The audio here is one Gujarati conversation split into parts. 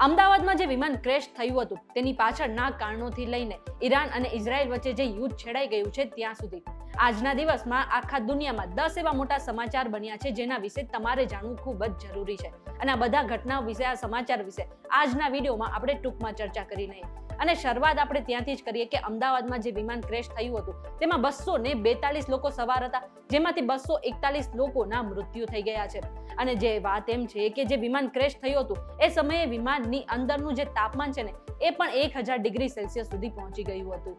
અમદાવાદમાં જે વિમાન ક્રેશ થયું હતું તેની પાછળના કારણોથી લઈને ઈરાન અને ઇઝરાયલ વચ્ચે જે યુદ્ધ છેડાઈ ગયું છે ત્યાં સુધી આજના દિવસમાં આખા દુનિયામાં 10 એવા મોટા સમાચાર બન્યા છે જેના વિશે તમારે જાણવું ખૂબ જ જરૂરી છે અને આ બધા ઘટનાઓ વિશે આ સમાચાર વિશે આજના વિડીયોમાં આપણે ટૂંકમાં ચર્ચા કરી લઈએ અને શરૂઆત આપણે ત્યાંથી જ કરીએ કે અમદાવાદમાં જે વિમાન ક્રેશ થયું હતું તેમાં 242 લોકો સવાર હતા જેમાંથી 241 લોકોના મૃત્યુ થઈ ગયા છે અને જે વાત એમ છે કે જે વિમાન ક્રેશ થયું હતું એ સમયે વિમાનની અંદરનું જે તાપમાન છે ને એ પણ 1000 ડિગ્રી સેલ્સિયસ સુધી પહોંચી ગયું હતું.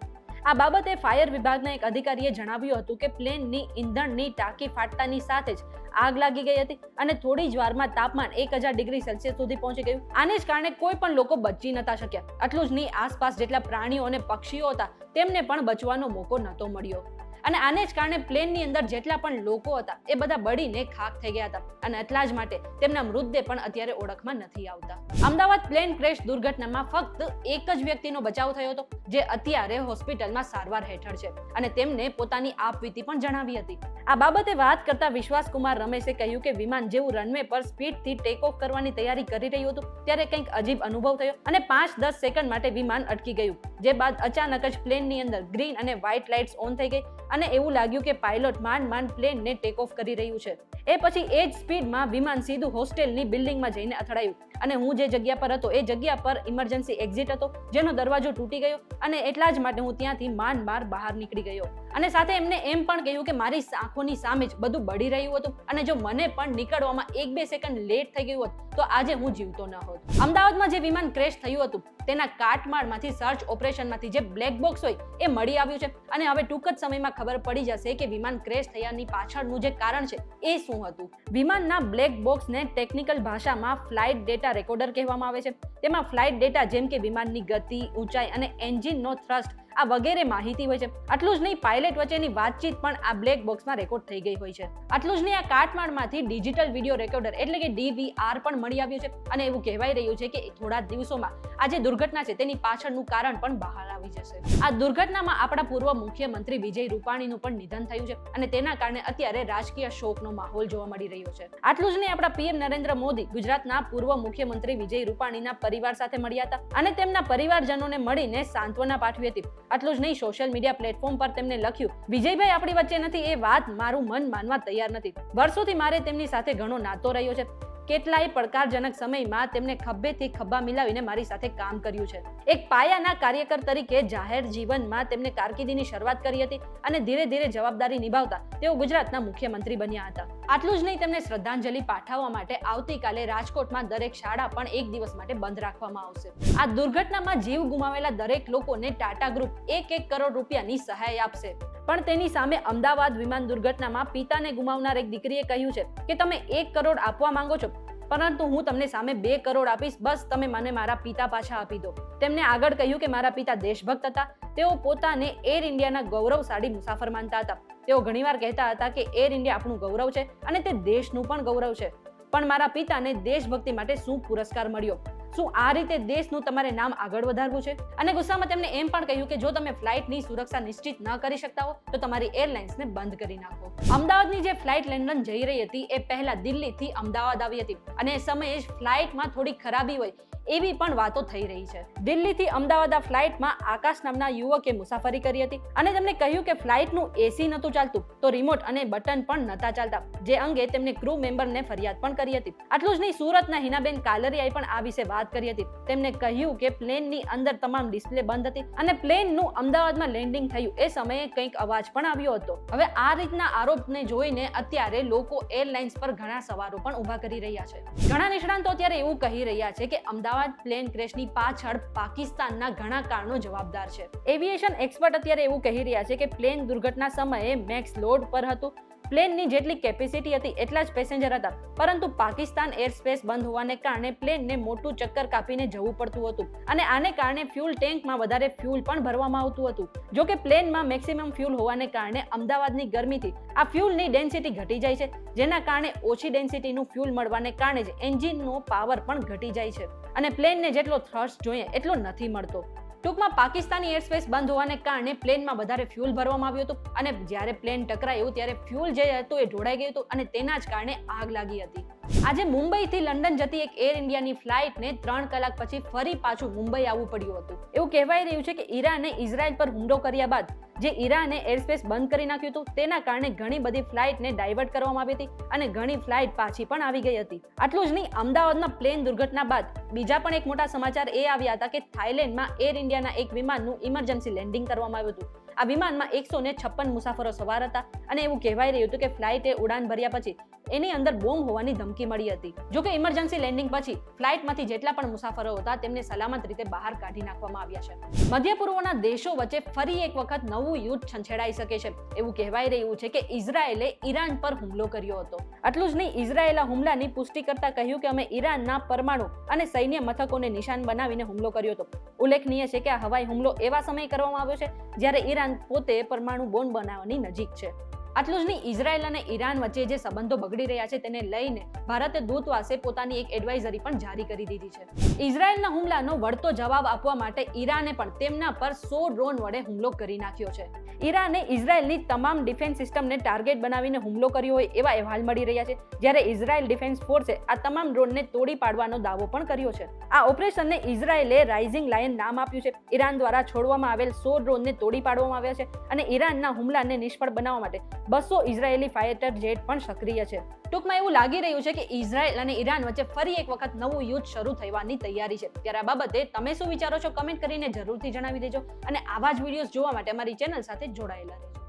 આ બાબતે ફાયર વિભાગના એક અધિકારીએ જણાવ્યું હતું કે પ્લેનની ઈંધણની ટાંકી ફાટતાની સાથે જ આગ લાગી ગઈ હતી અને થોડી જ વારમાં તાપમાન 1000 ડિગ્રી સેલ્સિયસ સુધી પહોંચી ગયું. આને જ કારણે કોઈ પણ લોકો બચી નતા શક્યા. આટલું જ નહીં, આસપાસ જેટલા પ્રાણીઓ અને પક્ષીઓ હતા તેમને પણ બચવાનો મોકો નહોતો મળ્યો અને આને જ કારણે પ્લેનની અંદર જેટલા પણ લોકો હતા એ બધા બળીને ખાખ થઈ ગયા હતા અને એટલા જ માટે તેમના મૃતદેહ પણ અત્યારે ઓળખમાં નથી આવતા. અમદાવાદ પ્લેન ક્રેશ દુર્ઘટનામાં ફક્ત એક જ વ્યક્તિનો બચાવ થયો હતો જે અત્યારે હોસ્પિટલમાં સારવાર હેઠળ છે અને તેમને પોતાની આપવીતી પણ જણાવી હતી. આ બાબતે વાત કરતા વિશ્વાસ કુમાર રમેશે કહ્યું કે વિમાન જેવું રનવે પર સ્પીડથી ટેક ઓફ કરવાની તૈયારી કરી રહ્યું હતું ત્યારે કંઈક અજીબ અનુભવ થયો અને 5-10 સેકન્ડ માટે વિમાન અટકી ગયું. જે બાદ અચાનક જ પ્લેનની અંદર ગ્રીન અને વ્હાઇટ લાઇટ્સ ઓન થઈ ગઈ અને એવું લાગ્યું કે પાયલોટ માંડ પ્લેનને ટેક ઓફ કરી રહ્યું છે. એ પછી એ જ સ્પીડમાં વિમાન સીધું હોસ્ટેલની બિલ્ડિંગમાં જઈને અથડાયું અને હું જે જગ્યા પર હતો એ જગ્યા પર ઇમરજન્સી એક્ઝિટ હતો જેનો દરવાજો તૂટી ગયો અને એટલા જ માટે હું ત્યાંથી માંડ બહાર નીકળી ગયો અને સાથે એમને એમ પણ કહ્યું કે મારી આંખોની સામે જ બધું બળી રહ્યું હતું અને જો મને પણ નીકળવામાં 1-2 સેકન્ડ લેટ થઈ ગયું હોત તો આજે હું જીવતો ન હોત. અમદાવાદમાં જે વિમાન ક્રેશ થયું હતું તેના કાટમાળમાંથી સર્ચ ઓપરેશનમાંથી જે બ્લેક બોક્સ હોય એ મળી આવ્યું છે અને હવે ટૂંક જ સમયમાં ખબર પડી જશે કે વિમાન ક્રેશ થયાની પાછળનું જે કારણ છે એ શું હતું. વિમાનના બ્લેક બોક્સને ટેકનિકલ ભાષામાં ફ્લાઇટ ડેટા રેકોર્ડર કહેવામાં આવે છે. તેમાં ફ્લાઇટ ડેટા જેમ કે વિમાનની ગતિ, ઊંચાઈ અને એન્જિનનો થ્રસ્ટ આ વગેરે માહિતી હોય છે. આટલું જ નહીં, પાયલટ વચ્ચેની વાતચીત પણ આ બ્લેક બોક્સમાં રેકોર્ડ થઈ ગઈ હોય છે. આટલું જ નહીં, આ કાટમાળમાંથી ડિજિટલ વિડીયો રેકોર્ડર એટલે કે DVR પણ મળી આવ્યું છે અને એવું કહેવાય રહ્યું છે કે થોડા દિવસોમાં આ જે દુર્ઘટના છે તેની પાછળનું કારણ પણ બહાર આવી જશે. આ દુર્ઘટનામાં આપણા પૂર્વ મુખ્યમંત્રી વિજય રૂપાણીનું પણ નિધન થયું છે અને તેના કારણે અત્યારે રાજકીય શોકનો માહોલ જોવા મળી રહ્યો છે. આટલું જ નહીં, આપણા PM નરેન્દ્ર મોદી ગુજરાતના પૂર્વ મુખ્યમંત્રી વિજય રૂપાણીના પરિવાર સાથે મળ્યા હતા અને તેમના પરિવારજનોને મળીને સાંત્વના પાઠવી હતી. આટલું જ નહીં, સોશિયલ મીડિયા પ્લેટફોર્મ પર તેમને લખ્યું, વિજયભાઈ આપણી વચ્ચે નથી એ વાત મારું મન માનવા તૈયાર નથી. વર્ષોથી મારે તેમની સાથે ઘણો નાતો રહ્યો છે. કેટલાય પડકારજનક સમયમાં તેમને ખભેથી ખભા મિલાવીને મારી સાથે કામ કર્યું છે. એક પાયાના કાર્યકર તરીકે જાહેર જીવનમાં તેમને કારકિર્દીની શરૂઆત કરી હતી અને ધીરે ધીરે જવાબદારી નિભાવતા તેઓ ગુજરાતના મુખ્યમંત્રી બન્યા હતા. આટલું જ નહીં, તેમને શ્રદ્ધાંજલિ પાઠવવા માટે આવતીકાલે રાજકોટમાં દરેક શાળા પણ એક દિવસ માટે બંધ રાખવામાં આવશે. આ દુર્ઘટનામાં જીવ ગુમાવેલા દરેક લોકોને ટાટા ગ્રુપ 1 કરોડ રૂપિયાની સહાય આપશે. પણ તેની સામે અમદાવાદ વિમાન દુર્ઘટનામાં પિતાને ગુમાવનાર એક દીકરીએ કહ્યું છે કે તમે 1 કરોડ આપવા માંગો છો પરંતુ હું તમને સામે 2 કરોડ આપીશ, બસ તમે મને મારા પિતા પાછા આપી દો. તેમને આગળ કહ્યું કે મારા પિતા દેશભક્ત હતા. તેઓ પોતાને એર ઇન્ડિયાના ગૌરવશાળી મુસાફર માનતા હતા. તેઓ ઘણીવાર કહેતા હતા કે એર ઇન્ડિયા આપણું ગૌરવ છે અને તે દેશનું પણ ગૌરવ છે. પણ મારા પિતાને દેશભક્તિ માટે શું પુરસ્કાર મળ્યો? શું આ રીતે દેશનું તમારે નામ આગળ વધારવું છે? અને ગુસ્સામાં તેમને એમ પણ કહ્યું કે જો તમે ફ્લાઇટની સુરક્ષા નિશ્ચિત ન કરી શકતા હો તો તમારી એરલાઇન્સને બંધ કરી નાખો. અમદાવાદની જે ફ્લાઇટ લંડન જઈ રહી હતી એ પહેલા દિલ્હીથી અમદાવાદ આવી હતી અને એ સમયે જ ફ્લાઇટમાં થોડી ખરાબી હોય એવી પણ વાતો થઈ રહી છે. દિલ્હીથી અમદાવાદ આ ફ્લાઇટમાં આકાશ નામના યુવકે મુસાફરી કરી હતી અને તેમને કહ્યું કે ફ્લાઇટનું AC નહોતું ચાલતું તો રિમોટ અને બટન પણ નહોતા ચાલતા, જે અંગે તેમને ક્રૂ મેમ્બરને ફરિયાદ પણ કરી હતી. આટલું જ નહીં, સુરતના હિનાબેન કાલરિયાએ પણ આ વિશે વાત કરી હતી. તેમને કહ્યું કે પ્લેનની અંદર તમામ ડિસ્પ્લે બંધ હતી અને પ્લેનનું અમદાવાદમાં લેન્ડિંગ થયું એ સમયે કંઈક અવાજ પણ આવ્યો હતો. હવે આ રીતના આરોપને જોઈને અત્યારે લોકો એરલાઇન્સ પર ઘણા સવાલો પણ ઊભા કરી રહ્યા છે. ઘણા નિષ્ણાંતો અત્યારે એવું કહી રહ્યા છે કે અમદાવાદ પ્લેન ક્રેશની પાછળ પાકિસ્તાનના ઘણા કારણો જવાબદાર છે. એવિએશન એક્સપર્ટ અત્યારે એવું કહી રહ્યા છે કે પ્લેન દુર્ઘટના સમયે મેક્સ લોડ પર હતું. પ્લેનની જેટલી કેપેસિટી હતી એટલા જ પેસેન્જર હતા પરંતુ પાકિસ્તાન એર સ્પેસ બંધ હોવાને કારણે પ્લેનને મોટું ચક્કર કાપીને જવું પડતું હતું અને આને કારણે ફ્યુલ ટેન્કમાં વધારે ફ્યુલ પણ ભરવામાં આવતું હતું. જો કે પ્લેનમાં મેક્સિમમ ફ્યુલ હોવાને કારણે અમદાવાદની ગરમીથી આ ફ્યુલની ડેન્સિટી ઘટી જાય છે જેના કારણે ઓછી ડેન્સિટીનું ફ્યુલ મળવાને કારણે જ એન્જિનનો પાવર પણ ઘટી જાય છે અને પ્લેનને જેટલો થ્રસ્ટ જોઈએ એટલો નથી મળતો. ટૂંકમાં પાકિસ્તાની એરસ્પેસ બંધ હોવાને કારણે પ્લેનમાં વધારે ફ્યુલ ભરવામાં આવ્યું હતું અને જ્યારે પ્લેન ટકરાયું ત્યારે ફ્યુલ જે હતું એ ઢોળાઈ ગયું હતું અને તેના જ કારણે આગ લાગી હતી. આજે મુંબઈથી લંડન જતી એક એર ઇન્ડિયાની ફ્લાઇટને 3 કલાક પછી ફરી પાછું મુંબઈ આવવું પડ્યું હતું. એવું કહેવાઈ રહ્યું છે કે ઈરાને ઇઝરાયલ પર હુમલો કર્યા બાદ જે ઈરાને એરસ્પેસ બંધ કરી નાખ્યું હતું તેના કારણે ઘણી બધી ફ્લાઇટને ડાયવર્ટ કરવામાં આવી હતી અને ઘણી ફ્લાઇટ પાછી પણ આવી ગઈ હતી. આટલું જ નહીં, અમદાવાદમાં પ્લેન દુર્ઘટના બાદ બીજા પણ એક મોટા સમાચાર એ આવ્યા હતા કે થાઇલેન્ડમાં એર ઇન્ડિયાના એક વિમાનનું ઇમરજન્સી લેન્ડિંગ કરવામાં આવ્યું હતું. આ વિમાનમાં 156 મુસાફરો સવાર હતા અને એવું કહેવાય રહ્યું હતું કે ફ્લાઇટે ઉડાન ભર્યા પછી એની અંદર બોમ્બ હોવાની ધમકી મળી હતી. જોકે ઇમરજન્સી લેન્ડિંગ પછી ફ્લાઇટમાંથી જેટલા પણ મુસાફરો હતા તેમને સલામત રીતે બહાર કાઢી નાખવામાં આવ્યા છે. મધ્ય પૂર્વના દેશો વચ્ચે ફરી એક વખત નવું યુદ્ધ છંછેડાઈ શકે છે. એવું કહેવાય રહ્યું છે કે ઇઝરાયેલે ઈરાન પર હુમલો કર્યો હતો. આટલું જ નહીં, ઇઝરાયેલે હુમલાની પુષ્ટિ કરતા કહ્યું કે અમે ઈરાનના પરમાણુ અને સૈન્ય મથકોને નિશાન બનાવીને હુમલો કર્યો હતો. ઉલ્લેખનીય છે કે આ હવાઈ હુમલો એવા સમયે કરવામાં આવ્યો છે જ્યારે ઈરાન પોતે પરમાણુ બોમ્બ બનાવવાની નજીક છે. આટલું જ નહીં, ઇઝરાયલ અને ઈરાન વચ્ચે જે સંબંધો બગડી રહ્યા છે તેને લઈને ભારતે દૂતાવાસે પોતાની એક એડવાઇઝરી પણ જારી કરી દીધી છે. ઇઝરાયલના હુમલાનો વળતો જવાબ આપવા માટે ઈરાને પણ તેમના પર 100 ડ્રોન વડે હુમલો કરી નાખ્યો છે. ઈરાને ઇઝરાયલની તમામ ડિફેન્સ સિસ્ટમને ટાર્ગેટ બનાવીને હુમલો કર્યો હોય એવા અહેવાલ મળી રહ્યા છે, જ્યારે ઇઝરાયલ ડિફેન્સ ફોર્સે આ તમામ ડ્રોનને તોડી પાડવાનો દાવો પણ કર્યો છે. આ ઓપરેશનને ઇઝરાયલે રાઇઝિંગ લાયન નામ આપ્યું છે. ઈરાન દ્વારા છોડવામાં આવેલ 100 ડ્રોનને તોડી પાડવામાં આવ્યા છે અને ઈરાનના હુમલાને નિષ્ફળ બનાવવા માટે 200 ઇઝરાયેલી ફાઇટર જેટ પણ સક્રિય છે. ટૂંકમાં એવું લાગી રહ્યું છે કે ઇઝરાયલ અને ઈરાન વચ્ચે ફરી એક વખત નવું યુદ્ધ શરૂ થવાની તૈયારી છે. ત્યારે આ બાબતે તમે શું વિચારો છો કમેન્ટ કરીને જરૂરથી જણાવી દેજો અને આવા જ વિડીયોઝ જોવા માટે અમારી ચેનલ સાથે જોડાયેલા રહેજો.